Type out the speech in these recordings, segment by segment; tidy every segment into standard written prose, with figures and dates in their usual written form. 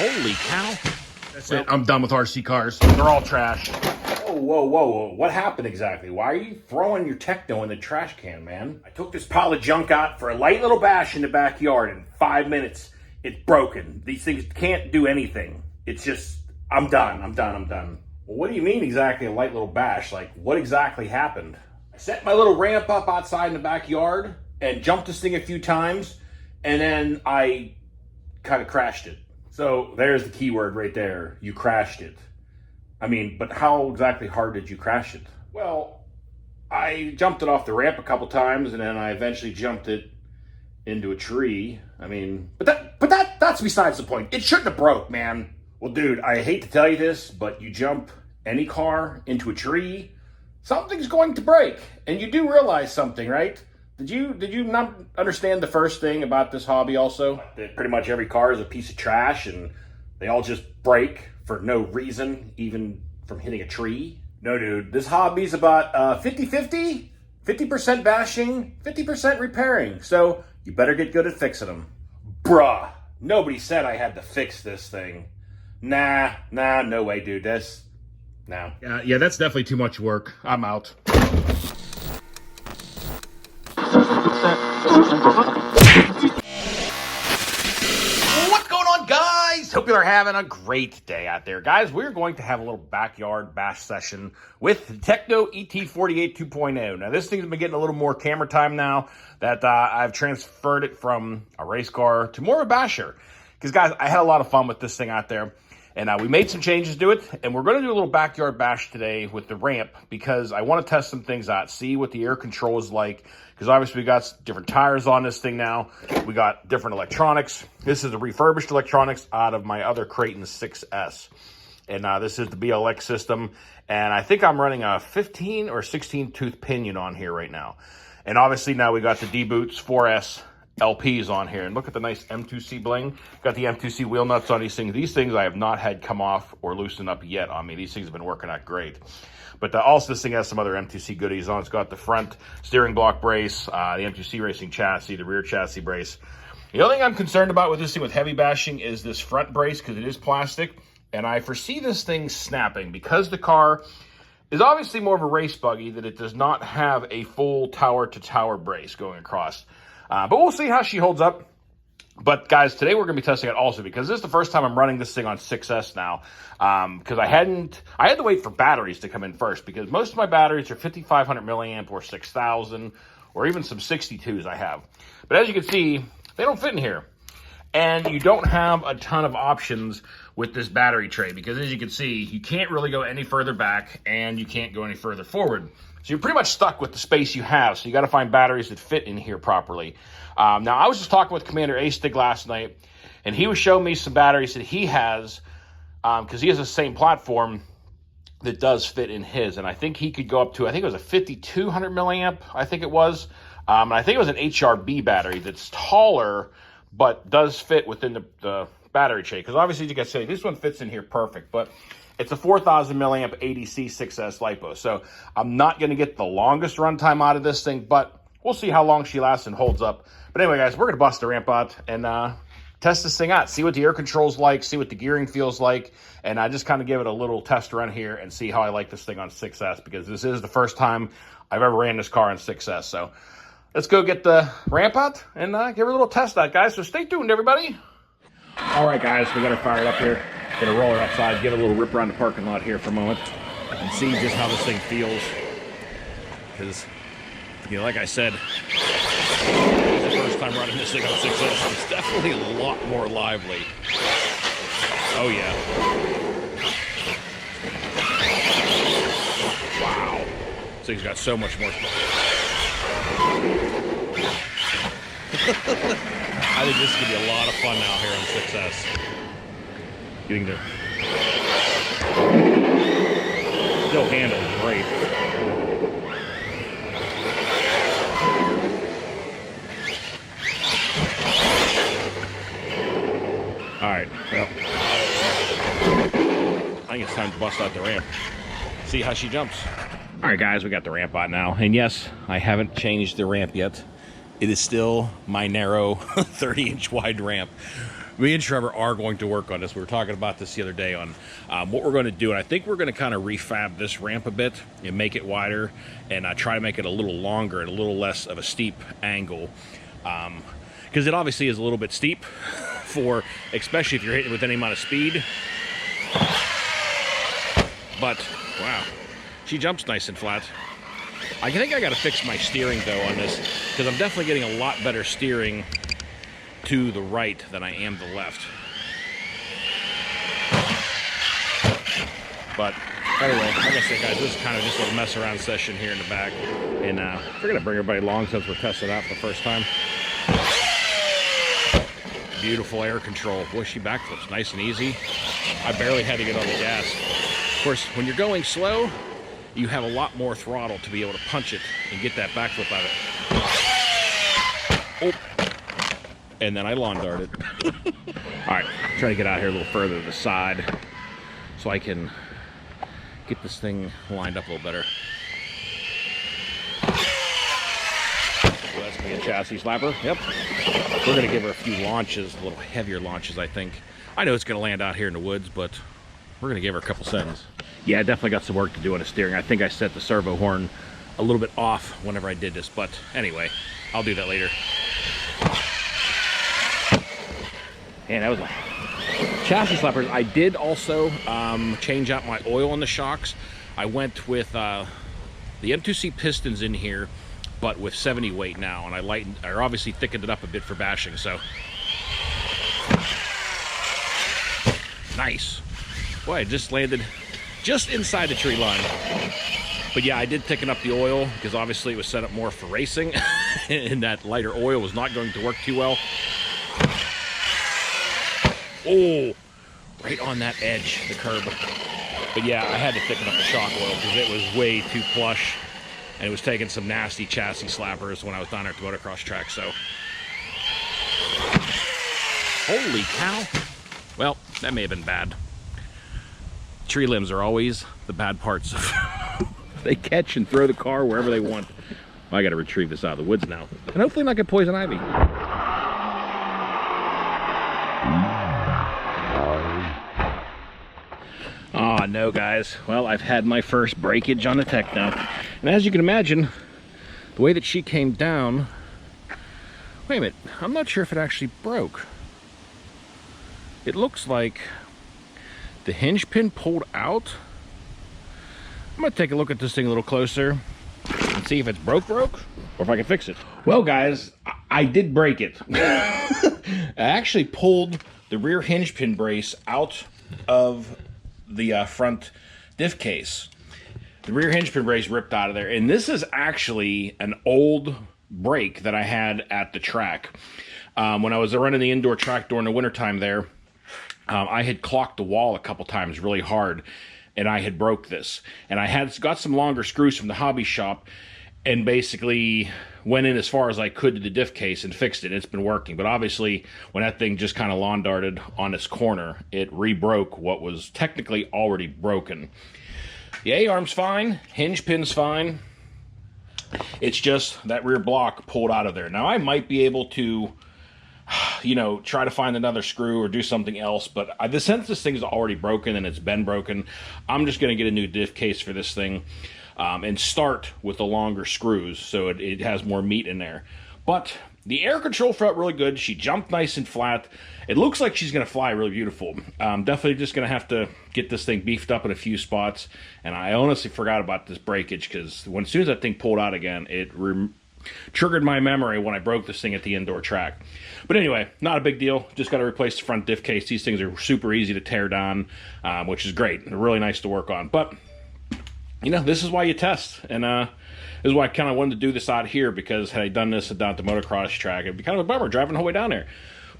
Holy cow. That's it. I'm done with RC cars. They're all trash. Whoa, whoa, whoa, whoa. What happened exactly? Why are you throwing your Tekno in the trash can, man? I took this pile of junk out for a light little bash in the backyard. In 5 minutes, it's broken. These things can't do anything. It's just, I'm done. Well, what do you mean exactly a light little bash? Like, what exactly happened? I set my little ramp up outside in the backyard and jumped this thing a few times, and then I kind of crashed it. So there's the keyword right there. You crashed it. I mean, but how exactly hard did you crash it? Well, I jumped it off the ramp a couple times, and then I eventually jumped it into a tree. I mean, but that's besides the point. It shouldn't have broke, man. Well, dude, I hate to tell you this, but you jump any car into a tree, something's going to break. And you do realize something, right? Did you not understand the first thing about this hobby also? That pretty much every car is a piece of trash and they all just break for no reason, even from hitting a tree? No, dude, this hobby's about 50-50, 50% bashing, 50% repairing. So you better get good at fixing them. Bruh, nobody said I had to fix this thing. Nah, no way, dude. No. Yeah, that's definitely too much work. I'm out. What's going on, guys? Hope you are having a great day out there. Guys, we're going to have a little backyard bash session with the Techno ET48 2.0. Now, this thing's been getting a little more camera time now that I've transferred it from a race car to more of a basher. Because, guys, I had a lot of fun with this thing out there. And we made some changes to it, and we're going to do a little backyard bash today with the ramp because I want to test some things out, see what the air control is like, because obviously we got different tires on this thing now. We got different electronics. This is the refurbished electronics out of my other Creighton 6S. And this is the BLX system, and I think I'm running a 15 or 16 tooth pinion on here right now. And obviously now we got the D-Boots 4S LPs on here, and look at the nice M2C bling. Got the M2C wheel nuts on these things. These things I have not had come off or loosen up yet on me. These things have been working out great. But also this thing has some other M2C goodies on. It's got the front steering block brace, the M2C racing chassis, the rear chassis brace. The only thing I'm concerned about with this thing with heavy bashing is this front brace, because it is plastic, and I foresee this thing snapping because the car is obviously more of a race buggy, that it does not have a full tower-to-tower brace going across. But we'll see how she holds up. But, guys, today we're going to be testing it also because this is the first time I'm running this thing on 6S now. Because I had to wait for batteries to come in first because most of my batteries are 5,500 milliamp or 6,000 or even some 62s I have. But as you can see, they don't fit in here. And you don't have a ton of options with this battery tray because, as you can see, you can't really go any further back and you can't go any further forward. So you're pretty much stuck with the space you have. So you got to find batteries that fit in here properly. Now, I was just talking with Commander A-Stig last night, and he was showing me some batteries that he has because he has the same platform that does fit in his. And I think he could go up to, I think it was a 5,200 milliamp, I think it was. And I think it was an HRB battery that's taller, but does fit within the battery tray. Because obviously, as you guys say, this one fits in here perfect. But it's a 4,000 milliamp ADC 6S LiPo. So I'm not going to get the longest runtime out of this thing, but we'll see how long she lasts and holds up. But anyway, guys, we're going to bust the ramp out and test this thing out. See what the air control's like, see what the gearing feels like. And I just kind of give it a little test run here and see how I like this thing on 6S because this is the first time I've ever ran this car on 6S. So let's go get the ramp out and give her a little test out, guys. So stay tuned, everybody. All right, guys, we got her fired up here. Gonna roll her outside, give it a little rip around the parking lot here for a moment and see just how this thing feels. Because, you know, like I said, it's the first time running this thing on 6S. It's definitely a lot more lively. Oh, yeah. Wow. This thing's got so much more. I think this is gonna be a lot of fun now here on 6S. Getting there. Still handles great. All right, well, I think it's time to bust out the ramp. See how she jumps. All right, guys, we got the ramp out now. And yes, I haven't changed the ramp yet. It is still my narrow 30-inch wide ramp. me and Trevor are going to work on this. We were talking about this the other day on what we're going to do, and I think we're going to kind of refab this ramp a bit and make it wider, and try to make it a little longer and a little less of a steep angle, because it obviously is a little bit steep for, especially if you're hitting with any amount of speed. But wow, she jumps nice and flat. I think I got to fix my steering though on this, because I'm definitely getting a lot better steering to the right than I am the left. But anyway, like I said, guys, this is kind of just a little mess around session here in the back, and we're gonna bring everybody along since we're testing it out for the first time. Beautiful air control. Boy, she backflips nice and easy. I barely had to get on the gas. Of course, when you're going slow, you have a lot more throttle to be able to punch it and get that backflip out of it. Oh, and then I lawn darted. All right, try to get out here a little further to the side so I can get this thing lined up a little better. So that's gonna be a chassis slapper. Yep. We're gonna give her a few launches, a little heavier launches, I think. I know it's gonna land out here in the woods, but we're gonna give her a couple seconds. Yeah, I definitely got some work to do on the steering. I think I set the servo horn a little bit off whenever I did this, but anyway, I'll do that later. And that was a chassis slappers. I did also change out my oil in the shocks. I went with the M2C pistons in here, but with 70 weight now, and I obviously thickened it up a bit for bashing, so. Nice. Boy, I just landed just inside the tree line. But yeah, I did thicken up the oil because obviously it was set up more for racing and that lighter oil was not going to work too well. Oh, right on that edge, the curb. But yeah, I had to thicken up the shock oil because it was way too plush and it was taking some nasty chassis slappers when I was down there at the motocross track, so. Holy cow. Well, that may have been bad. Tree limbs are always the bad parts. They catch and throw the car wherever they want. Well, I got to retrieve this out of the woods now, and hopefully not get poison ivy. Oh no, guys. Well, I've had my first breakage on the Tekno, and as you can imagine, the way that she came down. Wait a minute. I'm not sure if it actually broke. It looks like the hinge pin pulled out. I'm gonna take a look at this thing a little closer and see if it's broke, or if I can fix it. Well, guys, I did break it. I actually pulled the rear hinge pin brace out of the front diff case. The rear hinge pin brace ripped out of there, and this is actually an old brake that I had at the track. When I was running the indoor track during the wintertime there, I had clocked the wall a couple times really hard, and I had broke this. And I had got some longer screws from the hobby shop and basically went in as far as I could to the diff case and fixed it. It's been working. But obviously, when that thing just kind of lawn darted on its corner, it re-broke what was technically already broken. The A-arm's fine. Hinge pin's fine. It's just that rear block pulled out of there. Now, I might be able to, you know, try to find another screw or do something else, but since this thing's already broken and it's been broken, I'm just going to get a new diff case for this thing and start with the longer screws so it has more meat in there. But the air control felt really good. She jumped nice and flat. It looks like she's going to fly really beautiful. Definitely just going to have to get this thing beefed up in a few spots, and I honestly forgot about this breakage because as soon as that thing pulled out again, it triggered my memory when I broke this thing at the indoor track. But anyway, not a big deal. Just got to replace the front diff case. These things are super easy to tear down, which is great. They're really nice to work on. But, you know, this is why you test. And this is why I kind of wanted to do this out here, because had I done this down at the motocross track, it'd be kind of a bummer driving the whole way down there.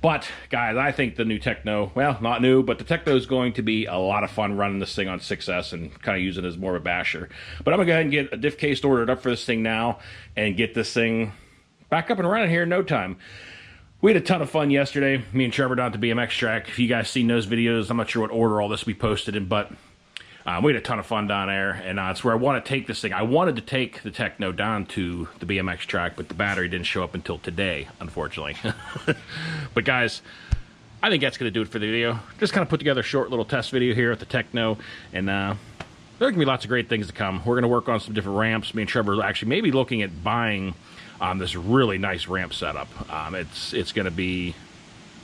But, guys, I think the new Tekno, well, not new, but the Tekno is going to be a lot of fun running this thing on 6S and kind of using it as more of a basher. But I'm going to go ahead and get a diff case ordered up for this thing now and get this thing back up and running here in no time. We had a ton of fun yesterday. Me and Trevor down at the BMX track. If you guys seen those videos, I'm not sure what order all this we posted in, but we had a ton of fun down there, and it's where I want to take this thing. I wanted to take the Tekno down to the BMX track, but the battery didn't show up until today, unfortunately. But guys, I think that's going to do it for the video. Just kind of put together a short little test video here at the Tekno, and there can be lots of great things to come. We're going to work on some different ramps. Me and Trevor are actually maybe looking at buying this really nice ramp setup. It's going to be,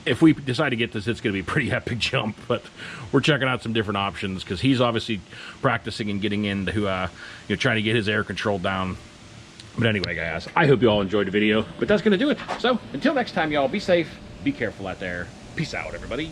if we decide to get this, it's going to be a pretty epic jump, but we're checking out some different options because he's obviously practicing and getting into trying to get his air control down. But anyway, guys, I hope you all enjoyed the video, but that's going to do it. So until next time, y'all, be safe, be careful out there. Peace out, everybody.